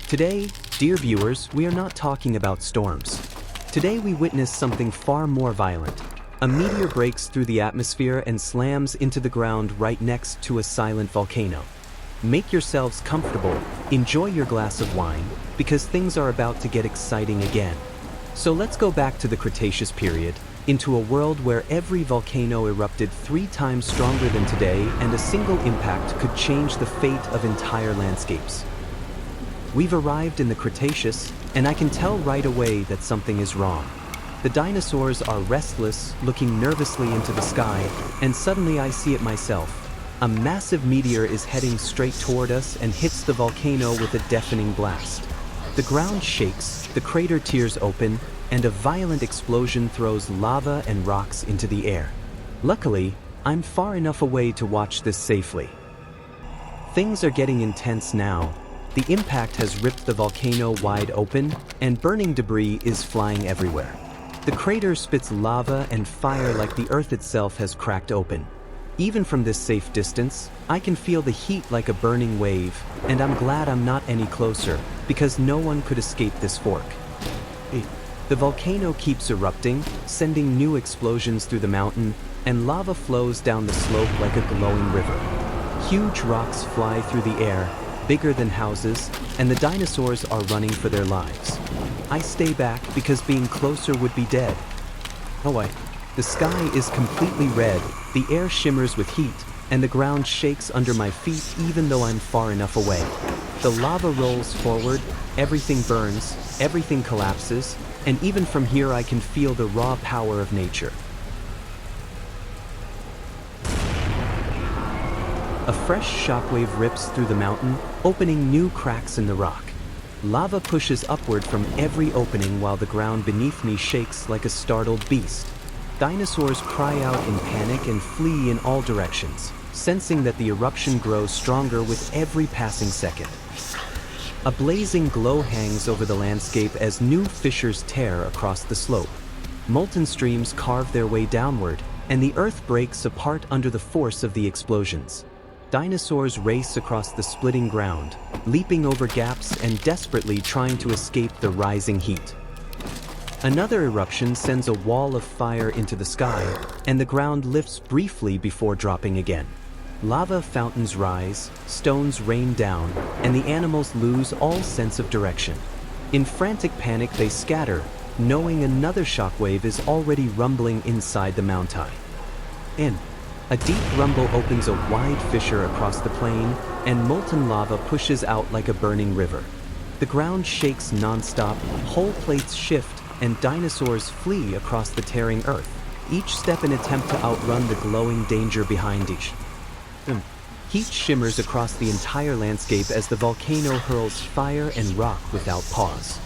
Today, dear viewers, we are not talking about storms. Today we witness something far more violent. A meteor breaks through the atmosphere and slams into the ground right next to a silent volcano. Make yourselves comfortable, enjoy your glass of wine, because things are about to get exciting again. So let's go back to the Cretaceous period, into a world where every volcano erupted 3 times stronger than today, and a single impact could change the fate of entire landscapes. We've arrived in the Cretaceous, and I can tell right away that something is wrong. The dinosaurs are restless, looking nervously into the sky, and suddenly I see it myself. A massive meteor is heading straight toward us and hits the volcano with a deafening blast. The ground shakes, the crater tears open, and a violent explosion throws lava and rocks into the air. Luckily, I'm far enough away to watch this safely. Things are getting intense now. The impact has ripped the volcano wide open, and burning debris is flying everywhere. The crater spits lava and fire like the earth itself has cracked open. Even from this safe distance, I can feel the heat like a burning wave, and I'm glad I'm not any closer, because no one could escape this fork. The volcano keeps erupting, sending new explosions through the mountain, and lava flows down the slope like a glowing river. Huge rocks fly through the air, bigger than houses, and the dinosaurs are running for their lives. I stay back because being closer would be dead. The sky is completely red, the air shimmers with heat, and the ground shakes under my feet even though I'm far enough away. The lava rolls forward, everything burns, everything collapses, and even from here I can feel the raw power of nature. A fresh shockwave rips through the mountain, opening new cracks in the rock. Lava pushes upward from every opening while the ground beneath me shakes like a startled beast. Dinosaurs cry out in panic and flee in all directions, sensing that the eruption grows stronger with every passing second. A blazing glow hangs over the landscape as new fissures tear across the slope. Molten streams carve their way downward, and the earth breaks apart under the force of the explosions. Dinosaurs race across the splitting ground, leaping over gaps and desperately trying to escape the rising heat. Another eruption sends a wall of fire into the sky, and the ground lifts briefly before dropping again. Lava fountains rise, stones rain down, and the animals lose all sense of direction. In frantic panic they scatter, knowing another shockwave is already rumbling inside the mountain. A deep rumble opens a wide fissure across the plain, and molten lava pushes out like a burning river. The ground shakes non-stop, whole plates shift, and dinosaurs flee across the tearing earth, each step an attempt to outrun the glowing danger behind each. Heat shimmers across the entire landscape as the volcano hurls fire and rock without pause.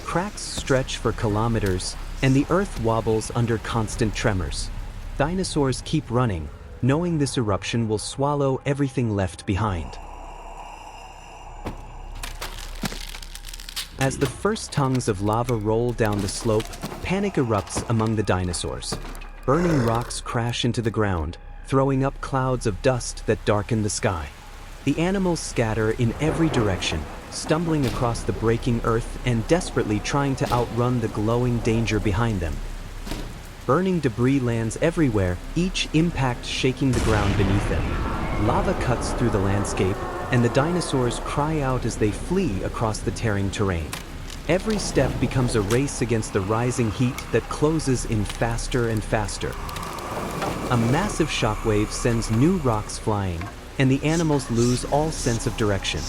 Cracks stretch for kilometers, and the earth wobbles under constant tremors. Dinosaurs keep running, knowing this eruption will swallow everything left behind. As the first tongues of lava roll down the slope, panic erupts among the dinosaurs. Burning rocks crash into the ground, throwing up clouds of dust that darken the sky. The animals scatter in every direction, stumbling across the breaking earth and desperately trying to outrun the glowing danger behind them. Burning debris lands everywhere, each impact shaking the ground beneath them. Lava cuts through the landscape, and the dinosaurs cry out as they flee across the tearing terrain. Every step becomes a race against the rising heat that closes in faster and faster. A massive shockwave sends new rocks flying, and the animals lose all sense of direction.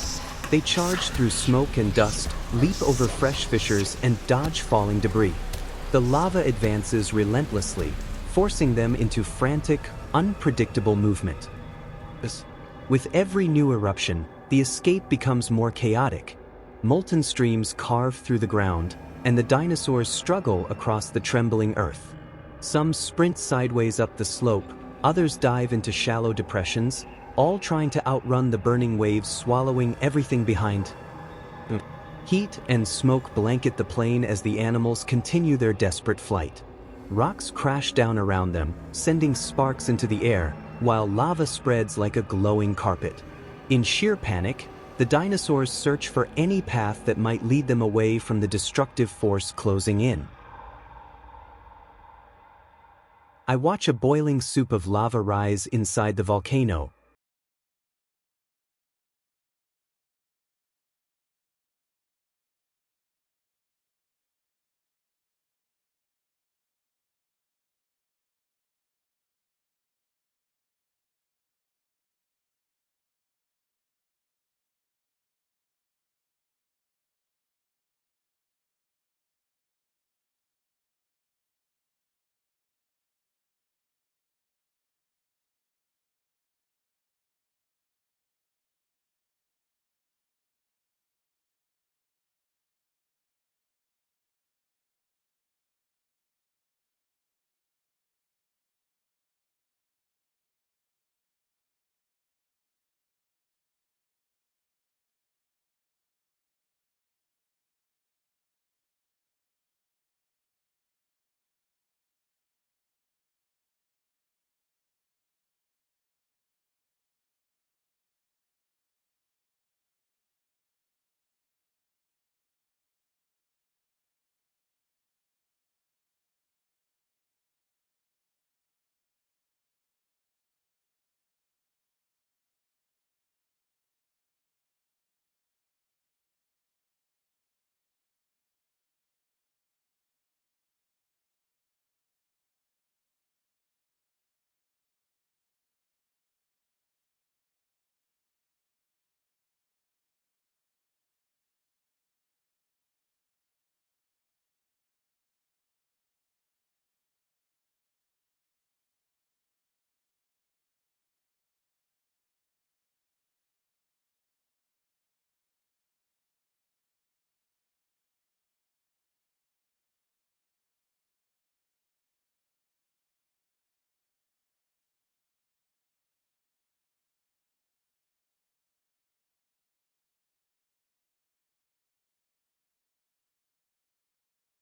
They charge through smoke and dust, leap over fresh fissures, and dodge falling debris. The lava advances relentlessly, forcing them into frantic, unpredictable movement. With every new eruption, the escape becomes more chaotic. Molten streams carve through the ground, and the dinosaurs struggle across the trembling earth. Some sprint sideways up the slope, others dive into shallow depressions, all trying to outrun the burning waves swallowing everything behind. Heat and smoke blanket the plain as the animals continue their desperate flight. Rocks crash down around them, sending sparks into the air, while lava spreads like a glowing carpet. In sheer panic, The dinosaurs search for any path that might lead them away from the destructive force closing in. I watch a boiling soup of lava rise inside the volcano.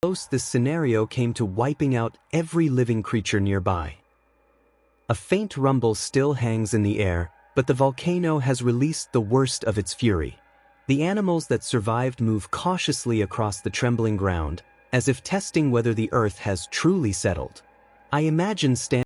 Close this scenario came to wiping out every living creature nearby. A faint rumble still hangs in the air, but the volcano has released the worst of its fury. The animals that survived move cautiously across the trembling ground, as if testing whether the earth has truly settled. I imagine standing